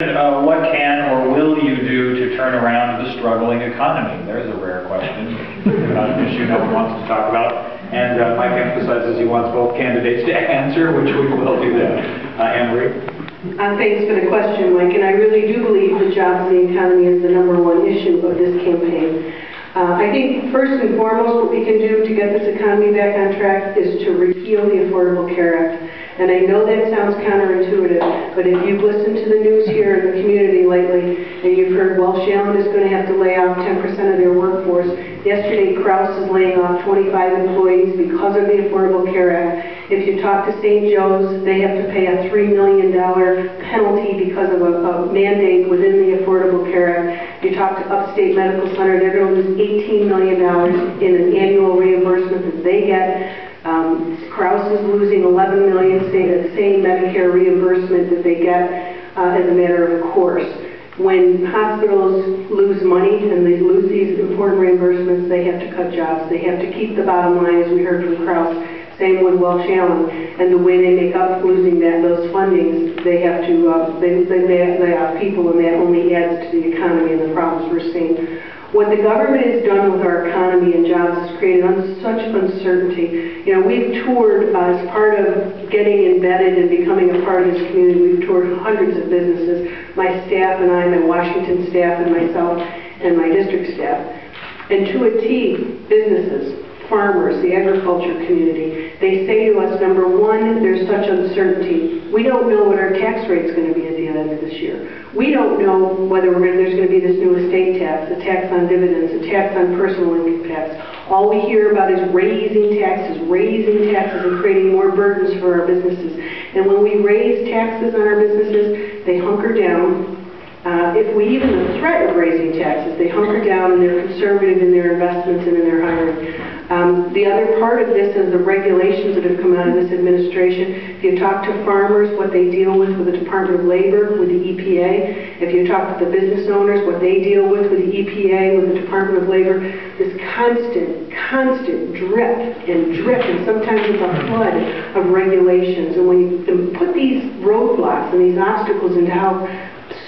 What can or will you do to turn around the struggling economy? There's a rare question, an issue no one wants to talk about. And Mike emphasizes he wants both candidates to answer, which we will do that. Anne-Marie? Thanks for the question, Mike. And I really do believe the jobs and the economy is the #1 issue of this campaign. I think first and foremost what we can do to get this economy back on track is to repeal the Affordable Care Act. And I know that sounds counterintuitive, but if you've listened to the news here in the community lately, and you've heard Welsh Allen is going to have to lay off 10% of their workforce. Yesterday, Krause is laying off 25 employees because of the Affordable Care Act. If you talk to St. Joe's, they have to pay a $3 million penalty because of a mandate within the Affordable Care Act. You talk to Upstate Medical Center, they're going to lose $18 million in an annual reimbursement that they get. Krause is losing $11 million, same Medicare reimbursement that they get as a matter of course. When hospitals lose money and they lose these important reimbursements, they have to cut jobs. They have to keep the bottom line, as we heard from Krause. Same with Welsh Allen. And the way they make up losing those fundings, they have to lay off people, and that only adds to the economy and the problems we're seeing. What the government has done with our economy and jobs has created such uncertainty. You know, we've toured as part of getting embedded and becoming a part of this community. We've toured hundreds of businesses. My staff and I, my Washington staff and myself and my district staff. And to a T, businesses, farmers, the agriculture community, they say to us, #1, there's such uncertainty. We don't know what our tax rate's going to be at the end of this year. We don't know whether there's going to be this new estate tax, a tax on dividends, a tax on personal income tax. All we hear about is raising taxes, and creating more burdens for our businesses. And when we raise taxes on our businesses, they hunker down. If we even threat of raising taxes, they hunker down and they're conservative in their investments and in their hiring. The other part of this is the regulations that have come out of this administration. If you talk to farmers, what they deal with the Department of Labor, with the EPA. If you talk to the business owners, what they deal with the EPA, with the Department of Labor. This constant drip, and sometimes it's a flood of regulations. And when you put these roadblocks and these obstacles into how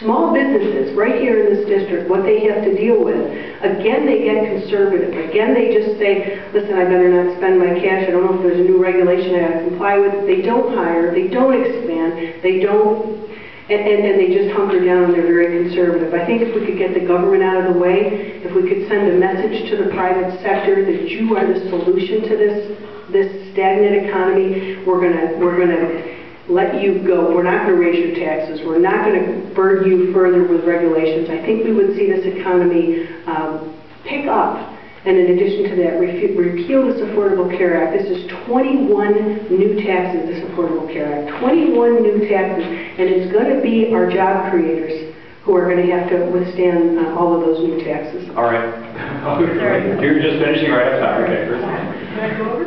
small businesses right here in this district, what they have to deal with, again they get conservative. Again they just say, listen, I better not spend my cash. I don't know if there's a new regulation I have to comply with. They don't hire, they don't expand, they don't, and they just hunker down and they're very conservative. I think if we could get the government out of the way, if we could send a message to the private sector that you are the solution to this stagnant economy, we're gonna let you go. We're not going to raise your taxes. We're not going to burden you further with regulations. I think we would see this economy pick up. And in addition to that, repeal this Affordable Care Act. This is 21 new taxes, this Affordable Care Act. 21 new taxes. And it's going to be our job creators who are going to have to withstand all of those new taxes. All right. You're just finishing right up time. Okay, Ursula. Can I go over?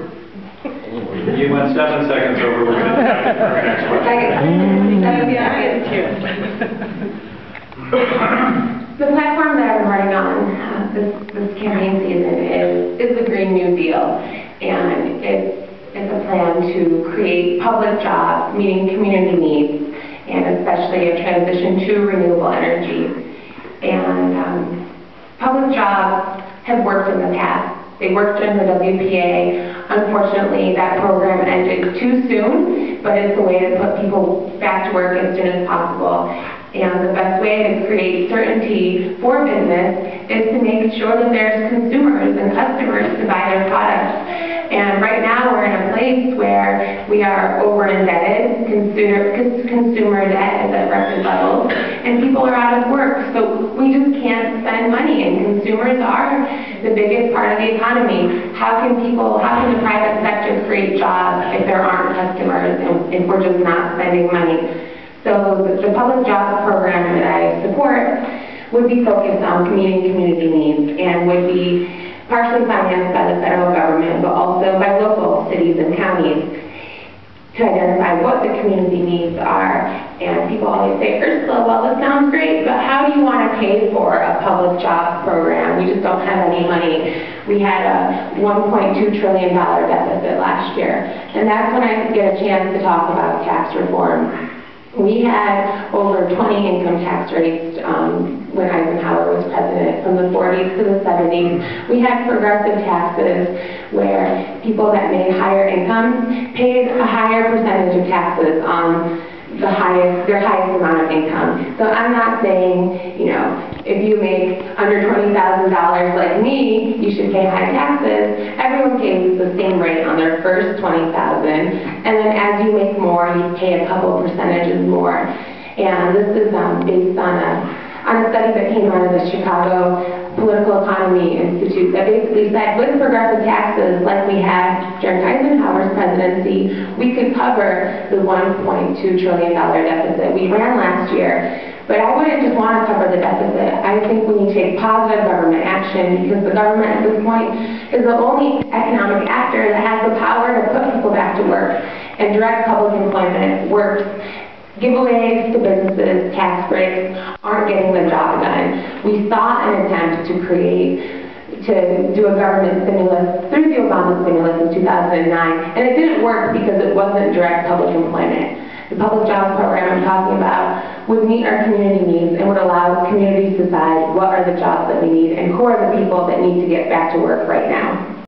You went 7 seconds over. We're going to have our next question. The platform that I'm running on this campaign season is the Green New Deal, and it's a plan to create public jobs meeting community needs, and especially a transition to renewable energy. And public jobs have worked in the past. They worked in the WPA. Unfortunately, that program ended too soon, but it's a way to put people back to work as soon as possible. And the best way to create certainty for business is to make sure that there's consumers and customers to buy their products. And right now we're in a place where we are over-indebted, consumer debt is at record levels, and people are out of work. So we just can't spend money, and consumers are the biggest part of the economy. How can the private sector create jobs if there aren't customers and if we're just not spending money? So the public jobs program that I support would be focused on meeting community needs and would be partially financed by the federal government, but also by local cities and counties to identify what the community needs are. And people always say, Ursula, well, this sounds great, but how do you want to pay for a public jobs program? We just don't have any money. We had a $1.2 trillion deficit last year. And that's when I get a chance to talk about tax reform. We had over 20 income tax rates when Eisenhower was president, from the 40s to the 70s. We had progressive taxes where people that made higher incomes paid a higher percentage of taxes on their highest amount of income. So I'm not saying, if you make under $20,000 like me, you should pay high taxes. Everyone pays the same rate on their first $20,000, and then as you make more, you pay a couple percentages more. And this is based on a study that came out of the Chicago Political Economy Institute that basically said with progressive taxes like we had during Eisenhower's presidency, we could cover the $1.2 trillion deficit we ran last year. But I wouldn't just want to cover the deficit. I think we need to take positive government action, because the government at this point is the only economic actor that has the power to put people back to work, and direct public employment works. Giveaways to businesses, tax breaks aren't getting the job done. We saw an attempt to do a government stimulus through the Obama stimulus in 2009, and it didn't work because it wasn't direct public employment. The public jobs program I'm talking about would meet our community needs and would allow communities to decide what are the jobs that we need, and who are the people that need to get back to work right now.